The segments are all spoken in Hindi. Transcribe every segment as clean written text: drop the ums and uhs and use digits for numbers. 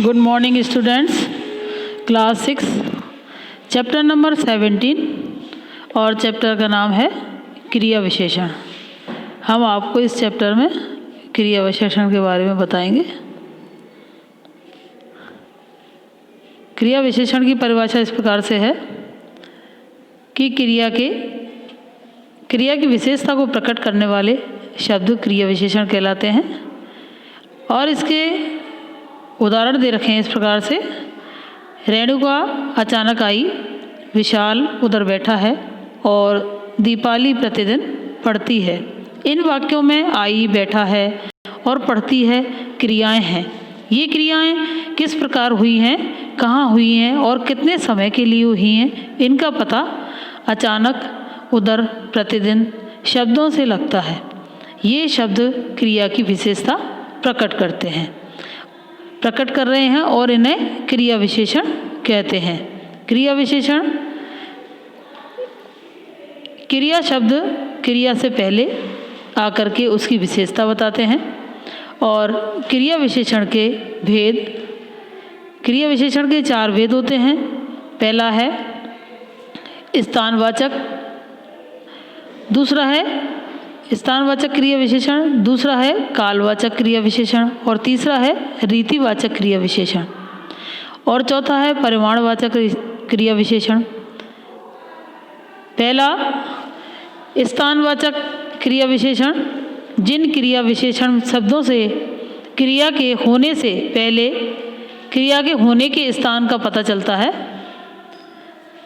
Good morning students. Class 6 chapter number 17 और चैप्टर का नाम है क्रिया विशेषण। हम आपको इस चैप्टर में क्रिया विशेषण के बारे में बताएंगे। क्रिया विशेषण की परिभाषा इस प्रकार से है कि क्रिया की विशेषता को प्रकट करने वाले शब्द क्रिया विशेषण कहलाते हैं। और इसके उदाहरण दे रखे हैं इस प्रकार से। रेणुका अचानक आई, विशाल उधर बैठा है और दीपाली प्रतिदिन पढ़ती है। इन वाक्यों में आई, बैठा है और पढ़ती है क्रियाएं हैं। ये क्रियाएं किस प्रकार हुई हैं, कहाँ हुई हैं और कितने समय के लिए हुई हैं, इनका पता अचानक, उधर, प्रतिदिन शब्दों से लगता है। ये शब्द क्रिया की विशेषता प्रकट कर रहे हैं और इन्हें क्रिया विशेषण कहते हैं। क्रिया विशेषण क्रिया शब्द क्रिया से पहले आकर के उसकी विशेषता बताते हैं। और क्रिया विशेषण के भेद, क्रिया विशेषण के 4 भेद होते हैं। पहला है स्थानवाचक, दूसरा है स्थानवाचक क्रिया विशेषण, दूसरा है कालवाचक क्रिया विशेषण और तीसरा है रीतिवाचक क्रिया विशेषण और चौथा है परिमाणवाचक क्रिया विशेषण। पहला स्थानवाचक क्रिया विशेषण, जिन क्रिया विशेषण शब्दों से क्रिया के होने से पहले क्रिया के होने के स्थान का पता चलता है,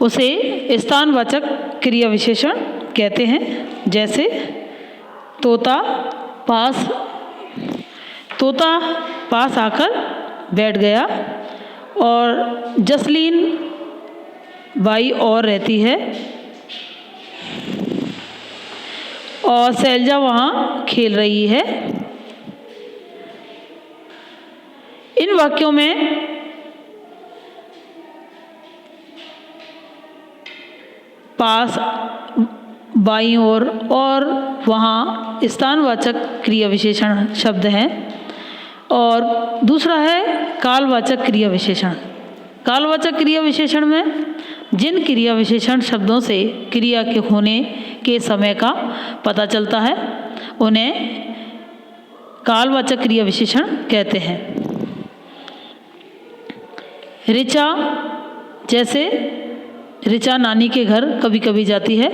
उसे स्थानवाचक क्रिया विशेषण कहते हैं। जैसे तोता पास आकर बैठ गया और जसलीन बाई और रहती है और शैलजा वहाँ खेल रही है। इन वाक्यों में पास, बाईं ओर और वहाँ स्थानवाचक क्रिया विशेषण शब्द हैं। और दूसरा है कालवाचक क्रिया विशेषण। कालवाचक क्रिया विशेषण में जिन क्रिया विशेषण शब्दों से क्रिया के होने के समय का पता चलता है, उन्हें कालवाचक क्रिया विशेषण कहते हैं। ऋचा, जैसे ऋचा नानी के घर कभी कभी जाती है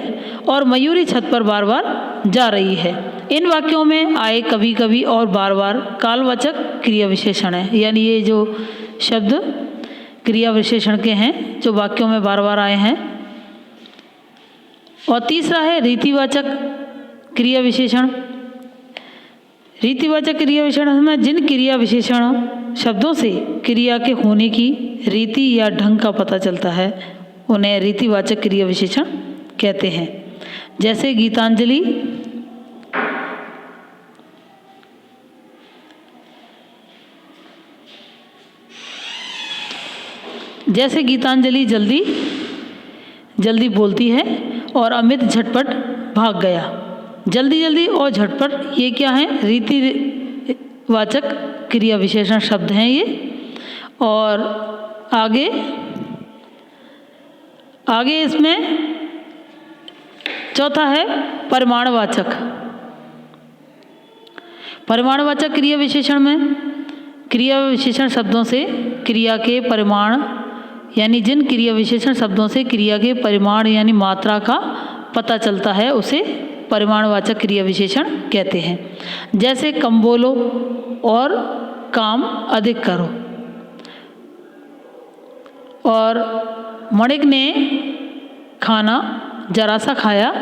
और मयूरी छत पर बार बार जा रही है। इन वाक्यों में आए, कभी कभी और बार बार कालवाचक क्रिया विशेषण है। यानी ये जो शब्द क्रिया विशेषण के हैं जो वाक्यों में बार बार आए हैं। और तीसरा है रीतिवाचक क्रिया विशेषण। रीतिवाचक क्रिया विशेषण में जिन क्रिया विशेषण शब्दों से क्रिया के होने की रीति या ढंग का पता चलता है, उन्हें रीतिवाचक क्रिया विशेषण कहते हैं। जैसे गीतांजलि, जल्दी जल्दी बोलती है और अमित झटपट भाग गया। जल्दी जल्दी और झटपट, ये क्या है? रीतिवाचक क्रिया विशेषण शब्द हैं ये। और आगे इसमें चौथा है परिमाणवाचक। परिमाणवाचक क्रिया विशेषण में क्रिया विशेषण शब्दों से क्रिया के परिमाण, यानी जिन क्रिया विशेषण शब्दों से क्रिया के परिमाण यानी मात्रा का पता चलता है, उसे परिमाणवाचक क्रिया विशेषण कहते हैं। जैसे कम बोलो और काम अधिक करो। और मणिक ने खाना जरा सा खाया।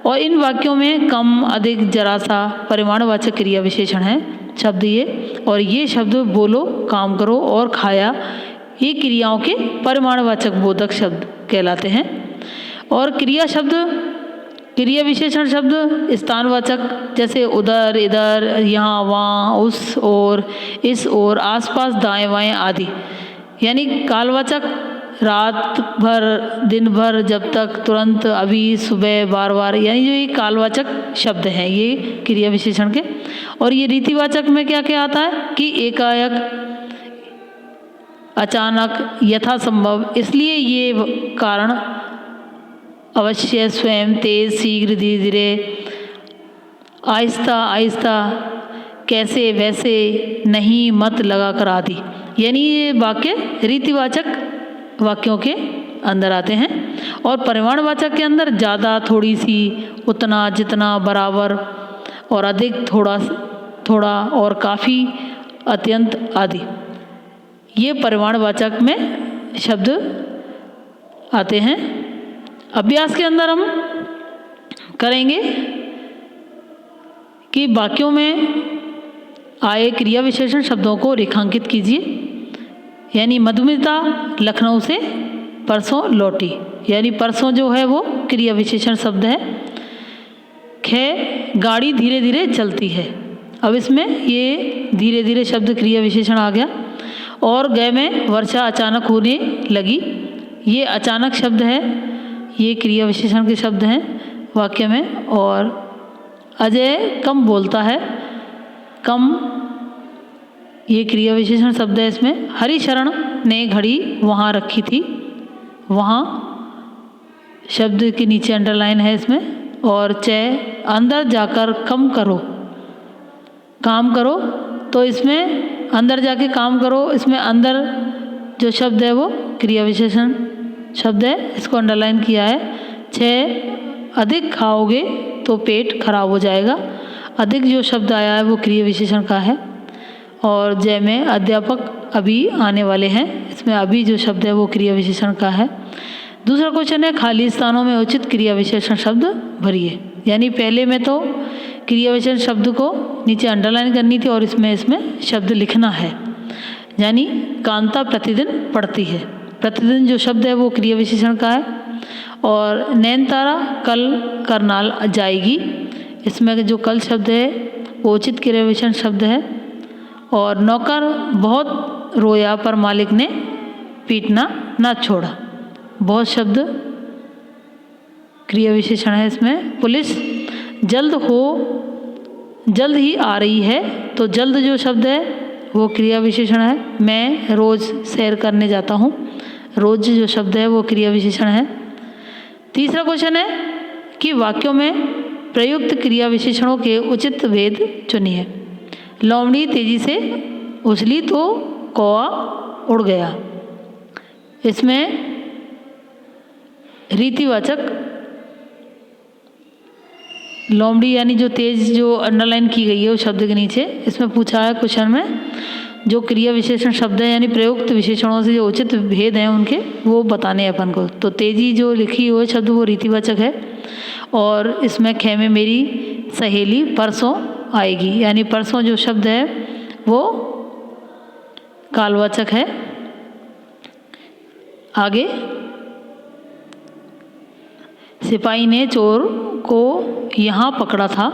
और इन वाक्यों में कम, अधिक, जरा सा परिमाणवाचक क्रिया विशेषण है शब्द ये। और ये शब्द बोलो, काम करो और खाया, ये क्रियाओं के परिमाणवाचक बोधक शब्द कहलाते हैं। और क्रिया विशेषण शब्द स्थानवाचक, जैसे उधर, इधर, यहाँ, वहाँ, उस ओर, इस ओर, आसपास, दाएं बाएं आदि। यानी कालवाचक रात भर, दिन भर, जब तक, तुरंत, अभी, सुबह, बार बार, यानी जो ये कालवाचक शब्द हैं ये क्रिया विशेषण के। और ये रीतिवाचक में क्या क्या आता है कि एकाएक, अचानक, यथासंभव, इसलिए ये कारण, अवश्य, स्वयं, तेज, शीघ्र, धीरे धीरे, आहिस्ता आहिस्ता, कैसे, वैसे, नहीं, मत, लगाकर आदि। यानी ये वाक्य रीतिवाचक वाक्यों के अंदर आते हैं और परिमाणवाचक के अंदर ज़्यादा, थोड़ी सी, उतना, जितना, बराबर और अधिक, थोड़ा थोड़ा और काफ़ी, अत्यंत आदि, ये परिमाणवाचक में शब्द आते हैं। अभ्यास के अंदर हम करेंगे कि वाक्यों में आए क्रिया विशेषण शब्दों को रेखांकित कीजिए। यानी मधुमिता लखनऊ से परसों लौटी, यानी परसों जो है वो क्रिया विशेषण शब्द है। ख, गाड़ी धीरे धीरे चलती है। अब इसमें ये धीरे धीरे शब्द क्रिया विशेषण आ गया। और गए में वर्षा अचानक होने लगी, ये अचानक शब्द है, ये क्रिया विशेषण के शब्द हैं वाक्य में। और अजय कम बोलता है, कम, ये क्रिया विशेषण शब्द है इसमें। हरिशरण ने घड़ी वहाँ रखी थी, वहाँ शब्द के नीचे अंडरलाइन है इसमें। और चय, अंदर जाकर कम करो, काम करो, तो इसमें अंदर जाके काम करो, इसमें अंदर जो शब्द है वो क्रिया विशेषण शब्द है, इसको अंडरलाइन किया है। छः, अधिक खाओगे तो पेट खराब हो जाएगा। अधिक जो शब्द आया है वो क्रिया विशेषण का है। और जय में अध्यापक अभी आने वाले हैं, इसमें अभी जो शब्द है वो क्रिया विशेषण का है। दूसरा क्वेश्चन है, खाली स्थानों में उचित क्रिया विशेषण शब्द भरिए। यानी पहले में तो क्रिया विशेषण शब्द को नीचे अंडरलाइन करनी थी और इसमें शब्द लिखना है। यानी कांता प्रतिदिन पढ़ती है, प्रतिदिन जो शब्द है वो क्रिया विशेषण का है। और नैनतारा कल करनाल जाएगी, इसमें जो कल शब्द है वो उचित क्रिया विशेषण शब्द है। और नौकर बहुत रोया पर मालिक ने पीटना ना छोड़ा, बहुत शब्द क्रिया विशेषण है इसमें। पुलिस जल्द ही आ रही है, तो जल्द जो शब्द है वो क्रिया विशेषण है। मैं रोज़ सैर करने जाता हूँ, रोज़ जो शब्द है वो क्रिया विशेषण है। तीसरा क्वेश्चन है कि वाक्यों में प्रयुक्त क्रिया विशेषणों के उचित भेद चुनिए। लोमड़ी तेजी से उछली तो कौआ उड़ गया, इसमें रीतिवाचक लोमड़ी यानी जो तेज जो अंडरलाइन की गई है उस शब्द के नीचे, इसमें पूछा है क्वेश्चन में जो क्रिया विशेषण शब्द है यानी प्रयुक्त विशेषणों से जो उचित भेद हैं उनके वो बताने हैं अपन को। तो तेजी जो लिखी हुई शब्द वो रीतिवाचक है। और इसमें खे में मेरी सहेली परसों आएगी, यानी परसों जो शब्द है वो कालवाचक है। आगे, सिपाही ने चोर को यहाँ पकड़ा था,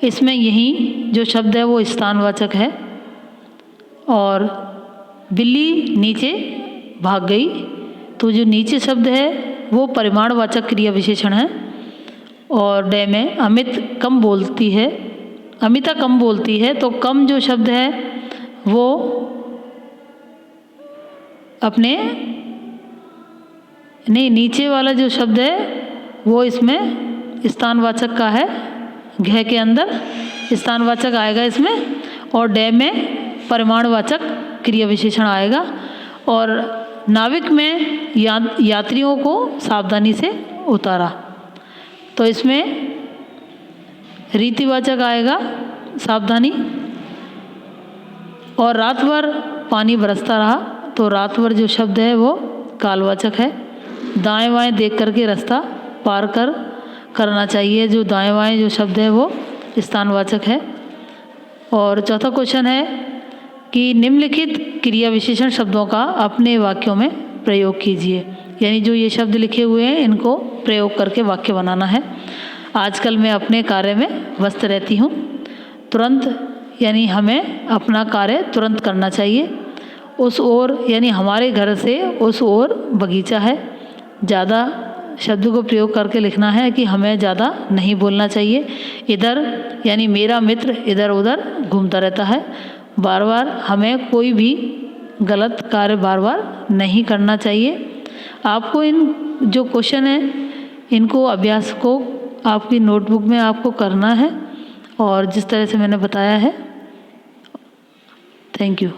इसमें यहीं जो शब्द है वो स्थानवाचक है। और बिल्ली नीचे भाग गई, तो जो नीचे शब्द है वो परिमाणवाचक क्रिया विशेषण है। और डे में अमिता कम बोलती है, तो कम जो शब्द है वो अपने नहीं, नीचे वाला जो शब्द है वो इसमें स्थानवाचक का है, घ के अंदर स्थानवाचक आएगा इसमें। और डे में परिमाणवाचक क्रिया विशेषण आएगा। और नाविक में यात्रियों को सावधानी से उतारा, तो इसमें रीतिवाचक आएगा सावधानी। और रात भर पानी बरसता रहा, तो रात भर जो शब्द है वो कालवाचक है। दाएं बाएं देख करके रास्ता पार करना चाहिए, जो दाएं बाएं जो शब्द है वो स्थानवाचक है। और चौथा क्वेश्चन है कि निम्नलिखित क्रिया विशेषण शब्दों का अपने वाक्यों में प्रयोग कीजिए। यानी जो ये शब्द लिखे हुए हैं इनको प्रयोग करके वाक्य बनाना है। आजकल मैं अपने कार्य में व्यस्त रहती हूँ, तुरंत, यानी हमें अपना कार्य तुरंत करना चाहिए। उस ओर, यानी हमारे घर से उस ओर बगीचा है। ज़्यादा शब्द को प्रयोग करके लिखना है कि हमें ज़्यादा नहीं बोलना चाहिए। इधर, यानी मेरा मित्र इधर उधर घूमता रहता है। बार बार हमें कोई भी गलत कार्य बार बार नहीं करना चाहिए। आपको इन जो क्वेश्चन है इनको अभ्यास को आपकी नोटबुक में आपको करना है और जिस तरह से मैंने बताया है। Thank you.